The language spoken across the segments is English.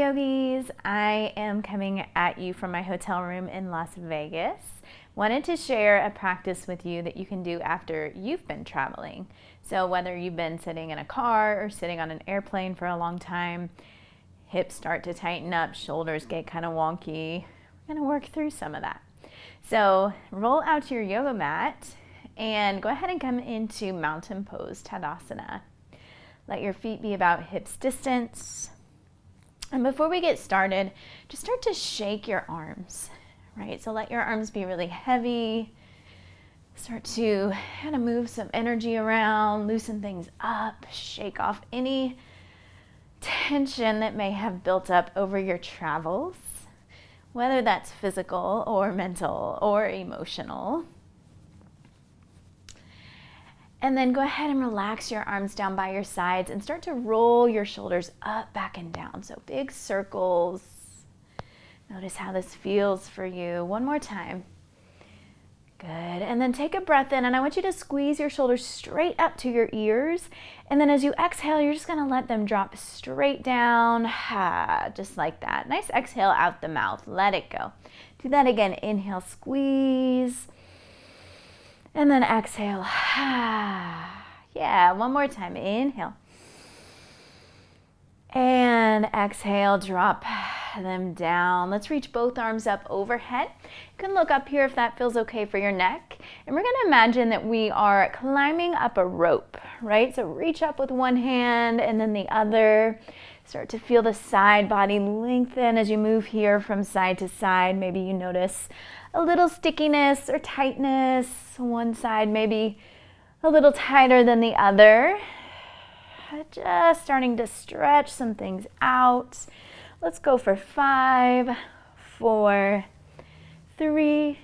yogis. I am coming at you from my hotel room in Las Vegas. Wanted to share a practice with you that you can do after you've been traveling. So whether you've been sitting in a car or sitting on an airplane for a long time, hips start to tighten up, shoulders get kind of wonky. We're going to work through some of that. So roll out your yoga mat and go ahead and come into mountain pose, Tadasana. Let your feet be about hips distance. And before we get started, just start to shake your arms, right? So let your arms be really heavy. Start to kind of move some energy around, loosen things up, shake off any tension that may have built up over your travels, whether that's physical or mental or emotional. And then go ahead and relax your arms down by your sides and start to roll your shoulders up, back, and down. So big circles. Notice how this feels for you. One more time. Good. And then take a breath in, and I want you to squeeze your shoulders straight up to your ears. And then as you exhale, you're just going to let them drop straight down, just like that. Nice exhale out the mouth. Let it go. Do that again. Inhale, squeeze. And then exhale. Yeah, one more time. Inhale. And exhale, drop them down. Let's reach both arms up overhead. You can look up here if that feels okay for your neck. And we're going to imagine that we are climbing up a rope, right? So reach up with one hand and then the other. Start to feel the side body lengthen as you move here from side to side. Maybe you notice a little stickiness or tightness. One side maybe a little tighter than the other. Just starting to stretch some things out. Let's go for 5, 4, 3,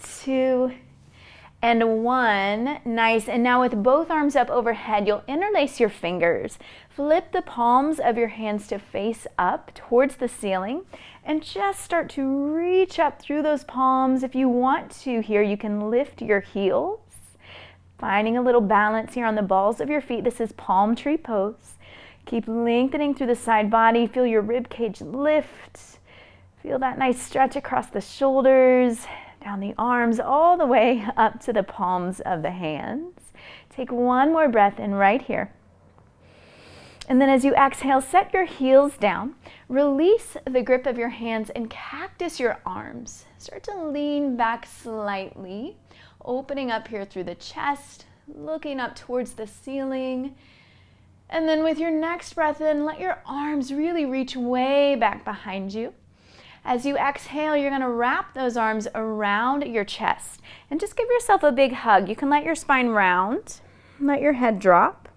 2, and 1. Nice. And now with both arms up overhead, you'll interlace your fingers. Flip the palms of your hands to face up towards the ceiling and just start to reach up through those palms. If you want to here, you can lift your heels. Finding a little balance here on the balls of your feet. This is palm tree pose. Keep lengthening through the side body. Feel your rib cage lift. Feel that nice stretch across the shoulders, down the arms, all the way up to the palms of the hands. Take one more breath in right here. And then as you exhale, set your heels down. Release the grip of your hands and cactus your arms. Start to lean back slightly, opening up here through the chest, looking up towards the ceiling. And then with your next breath in, let your arms really reach way back behind you. As you exhale, you're going to wrap those arms around your chest and just give yourself a big hug. You can let your spine round, let your head drop.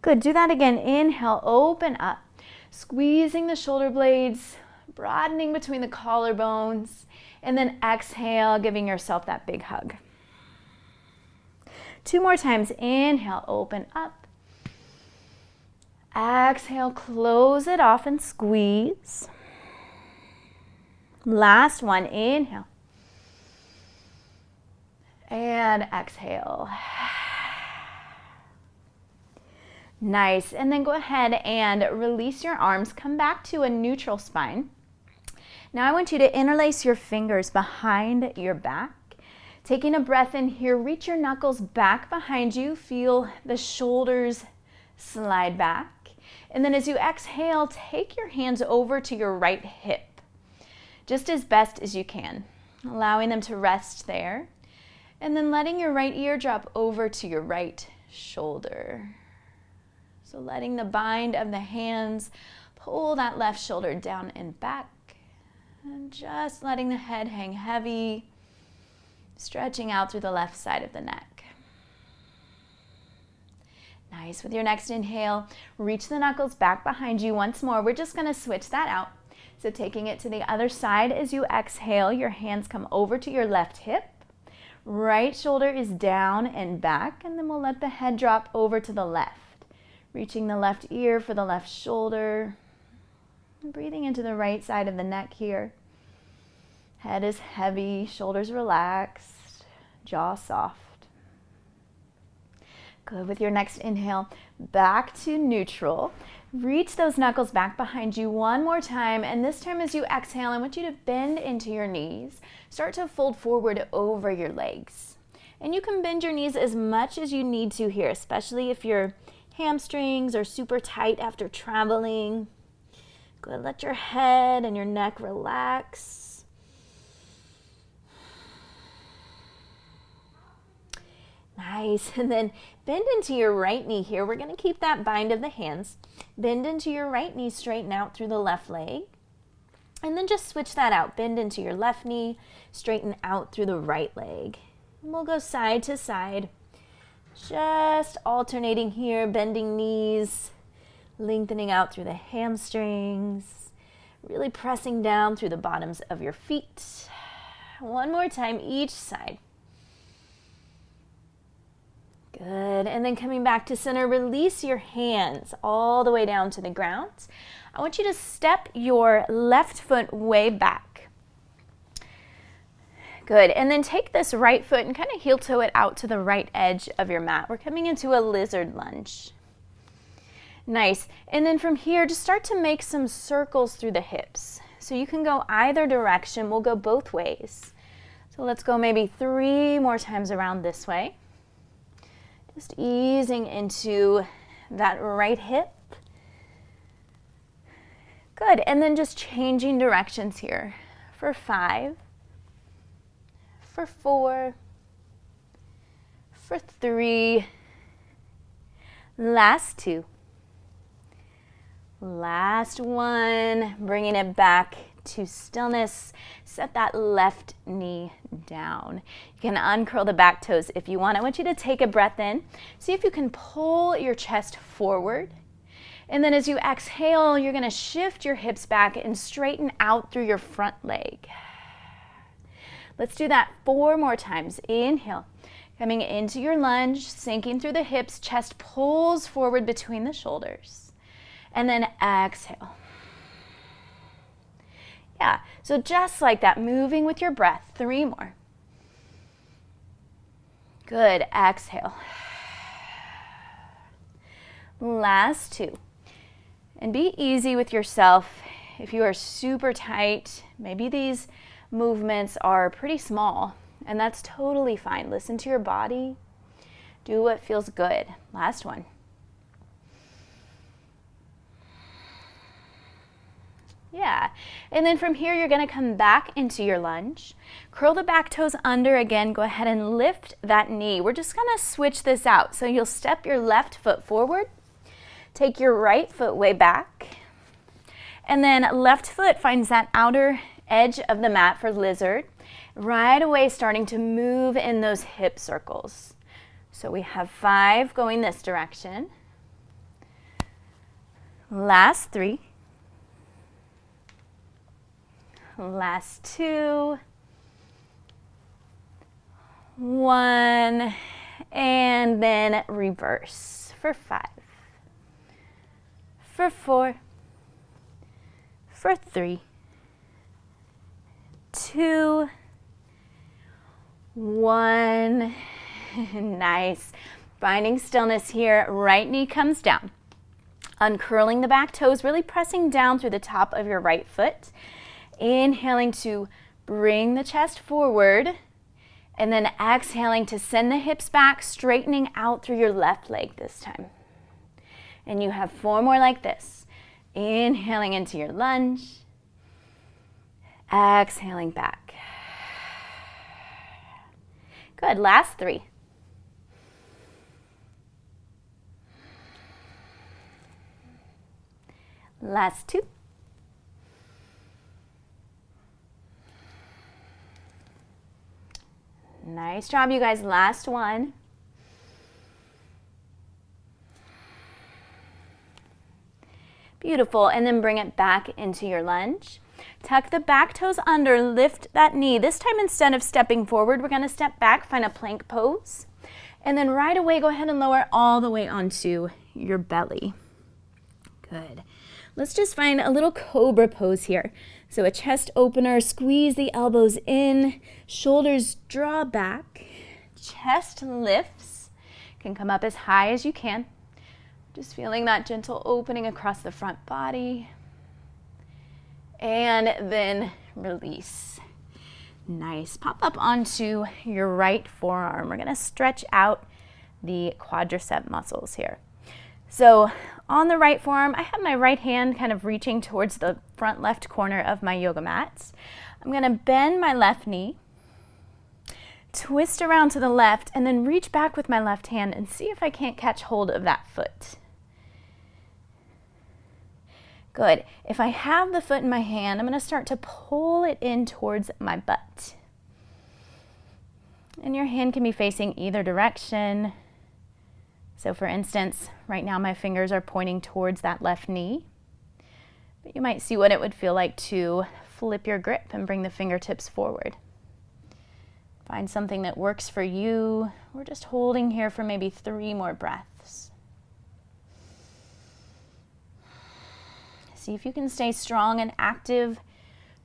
Good. Do that again. Inhale, open up, squeezing the shoulder blades, broadening between the collarbones, and then exhale, giving yourself that big hug. 2 more times. Inhale, open up. Exhale, close it off and squeeze. Last one. Inhale. And exhale. Nice. And then go ahead and release your arms. Come back to a neutral spine. Now I want you to interlace your fingers behind your back. Taking a breath in here, reach your knuckles back behind you. Feel the shoulders slide back. And then as you exhale, take your hands over to your right hip, just as best as you can, allowing them to rest there. And then letting your right ear drop over to your right shoulder. So letting the bind of the hands pull that left shoulder down and back. And just letting the head hang heavy, stretching out through the left side of the neck. Nice. With your next inhale, reach the knuckles back behind you once more. We're just going to switch that out. So taking it to the other side as you exhale, your hands come over to your left hip. Right shoulder is down and back, and then we'll let the head drop over to the left. Reaching the left ear for the left shoulder. Breathing into the right side of the neck here. Head is heavy, shoulders relaxed, jaw soft. Good. With your next inhale, back to neutral. Reach those knuckles back behind you one more time, and this time as you exhale, I want you to bend into your knees. Start to fold forward over your legs. And you can bend your knees as much as you need to here, especially if your hamstrings are super tight after traveling. Good, let your head and your neck relax. Nice, and then bend into your right knee here. We're gonna keep that bind of the hands. Bend into your right knee, straighten out through the left leg. And then just switch that out. Bend into your left knee, straighten out through the right leg. And we'll go side to side. Just alternating here, bending knees, lengthening out through the hamstrings, really pressing down through the bottoms of your feet. One more time, each side. Good, and then coming back to center, release your hands all the way down to the ground. I want you to step your left foot way back. Good, and then take this right foot and kind of heel toe it out to the right edge of your mat. We're coming into a lizard lunge. Nice, and then from here, just start to make some circles through the hips. So you can go either direction, we'll go both ways. So let's go maybe 3 more times around this way. Just easing into that right hip. Good, and then just changing directions here for 5, for 4, for 3, last 2, last 1, bringing it back to stillness. Set that left knee down. You can uncurl the back toes if you want. I want you to take a breath in. See if you can pull your chest forward. And then as you exhale, you're going to shift your hips back and straighten out through your front leg. Let's do that 4 more times. Inhale. Coming into your lunge, sinking through the hips, chest pulls forward between the shoulders. And then exhale. Yeah, so just like that, moving with your breath. 3 more. Good, exhale. Last 2. And be easy with yourself. If you are super tight, maybe these movements are pretty small, and that's totally fine. Listen to your body. Do what feels good. Last 1. Yeah, and then from here, you're gonna come back into your lunge. Curl the back toes under again. Go ahead and lift that knee. We're just gonna switch this out. So you'll step your left foot forward, take your right foot way back, and then left foot finds that outer edge of the mat for lizard. Right away, starting to move in those hip circles. So we have 5 going this direction. Last 3. Last 2, 1, and then reverse for 5, for 4, for 3, 2, 1. Nice. Finding stillness here, right knee comes down. Uncurling the back toes, really pressing down through the top of your right foot. Inhaling to bring the chest forward, and then exhaling to send the hips back, straightening out through your left leg this time. And you have 4 more like this. Inhaling into your lunge, exhaling back. Good, last 3. Last 2. Nice job, you guys. Last 1. Beautiful. And then bring it back into your lunge. Tuck the back toes under, lift that knee. This time, instead of stepping forward, we're going to step back, find a plank pose. And then right away, go ahead and lower all the way onto your belly. Good. Let's just find a little Cobra Pose here. So a chest opener, squeeze the elbows in, shoulders draw back, chest lifts, can come up as high as you can. Just feeling that gentle opening across the front body. And then release. Nice. Pop up onto your right forearm. We're going to stretch out the quadricep muscles here. So on the right forearm, I have my right hand kind of reaching towards the front left corner of my yoga mat. I'm going to bend my left knee, twist around to the left, and then reach back with my left hand and see if I can't catch hold of that foot. Good. If I have the foot in my hand, I'm going to start to pull it in towards my butt. And your hand can be facing either direction. So for instance, right now my fingers are pointing towards that left knee. But you might see what it would feel like to flip your grip and bring the fingertips forward. Find something that works for you. We're just holding here for maybe 3 more breaths. See if you can stay strong and active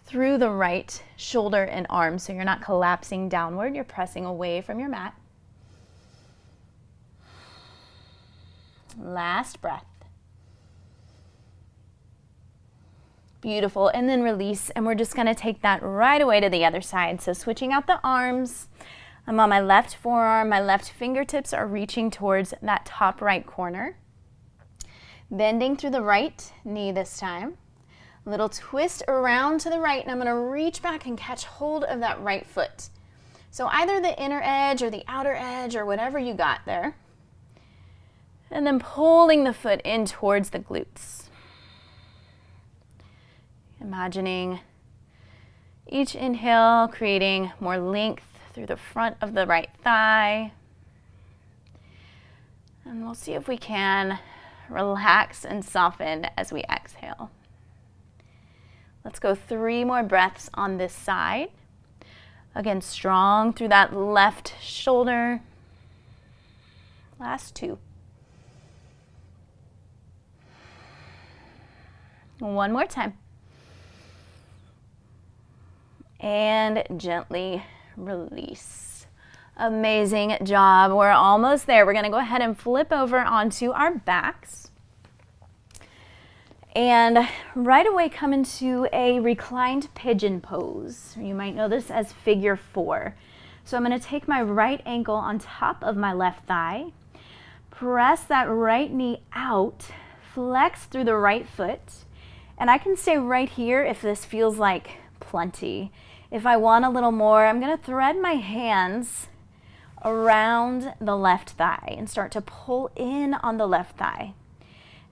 through the right shoulder and arm so you're not collapsing downward, you're pressing away from your mat. Last breath. Beautiful, and then release, and we're just going to take that right away to the other side. So switching out the arms, I'm on my left forearm, my left fingertips are reaching towards that top right corner. Bending through the right knee this time. A little twist around to the right, and I'm going to reach back and catch hold of that right foot. So either the inner edge or the outer edge or whatever you got there. And then pulling the foot in towards the glutes. Imagining each inhale creating more length through the front of the right thigh. And we'll see if we can relax and soften as we exhale. Let's go 3 more breaths on this side. Again, strong through that left shoulder. Last 2. One more time. And gently release. Amazing job. We're almost there. We're going to go ahead and flip over onto our backs. And right away come into a reclined pigeon pose. You might know this as figure 4. So I'm going to take my right ankle on top of my left thigh. Press that right knee out. Flex through the right foot. And I can stay right here if this feels like plenty. If I want a little more, I'm going to thread my hands around the left thigh and start to pull in on the left thigh.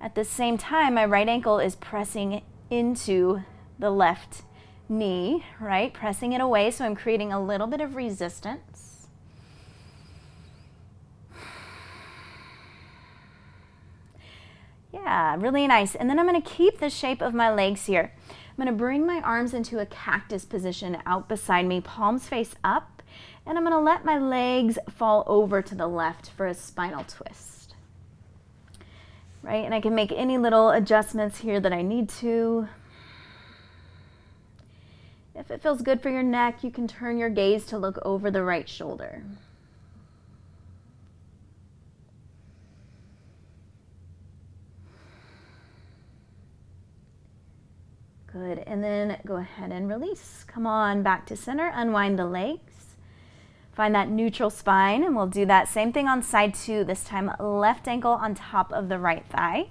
At the same time, my right ankle is pressing into the left knee, right? Pressing it away, so I'm creating a little bit of resistance. Yeah, really nice. And then I'm going to keep the shape of my legs here. I'm going to bring my arms into a cactus position out beside me, palms face up, and I'm going to let my legs fall over to the left for a spinal twist. Right? And I can make any little adjustments here that I need to. If it feels good for your neck, you can turn your gaze to look over the right shoulder. Good, and then go ahead and release. Come on back to center, unwind the legs. Find that neutral spine, and we'll do that same thing on side 2. This time, left ankle on top of the right thigh.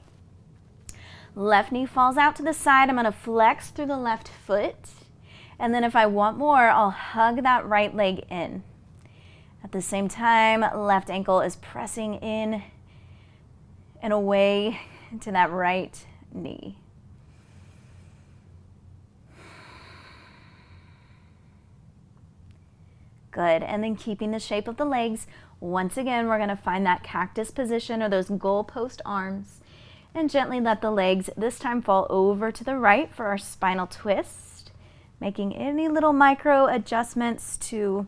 Left knee falls out to the side. I'm going to flex through the left foot. And then if I want more, I'll hug that right leg in. At the same time, left ankle is pressing in and away to that right knee. Good, and then keeping the shape of the legs. Once again, we're going to find that cactus position or those goalpost arms and gently let the legs this time fall over to the right for our spinal twist, making any little micro adjustments to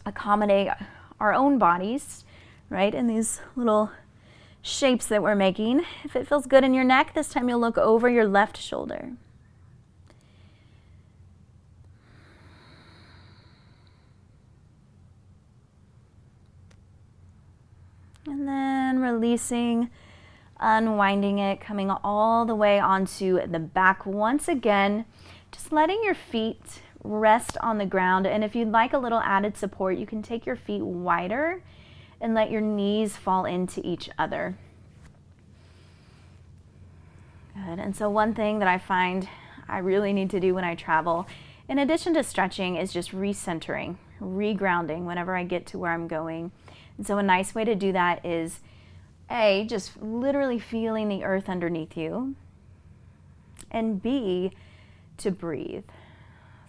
accommodate our own bodies, right, in these little shapes that we're making. If it feels good in your neck, this time you'll look over your left shoulder. And then releasing, Unwinding it, coming all the way onto the back once again, just letting your feet rest on the ground. And if you'd like a little added support, you can take your feet wider and let your knees fall into each other. Good. And so one thing that I find I really need to do when I travel, in addition to stretching, is just recentering, regrounding whenever I get to where I'm going. And so a nice way to do that is A, just literally feeling the earth underneath you, and B, to breathe.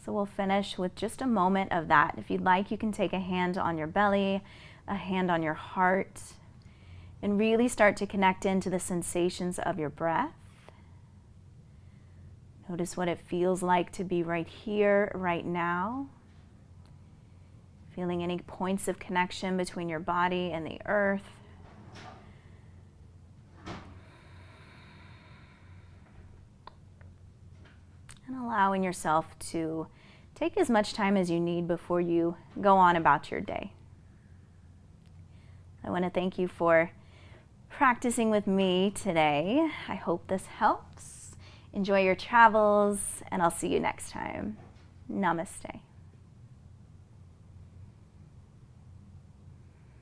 So we'll finish with just a moment of that. If you'd like, you can take a hand on your belly, a hand on your heart, and really start to connect into the sensations of your breath. Notice what it feels like to be right here, right now. Feeling any points of connection between your body and the earth. And allowing yourself to take as much time as you need before you go on about your day. I want to thank you for practicing with me today. I hope this helps. Enjoy your travels, and I'll see you next time. Namaste.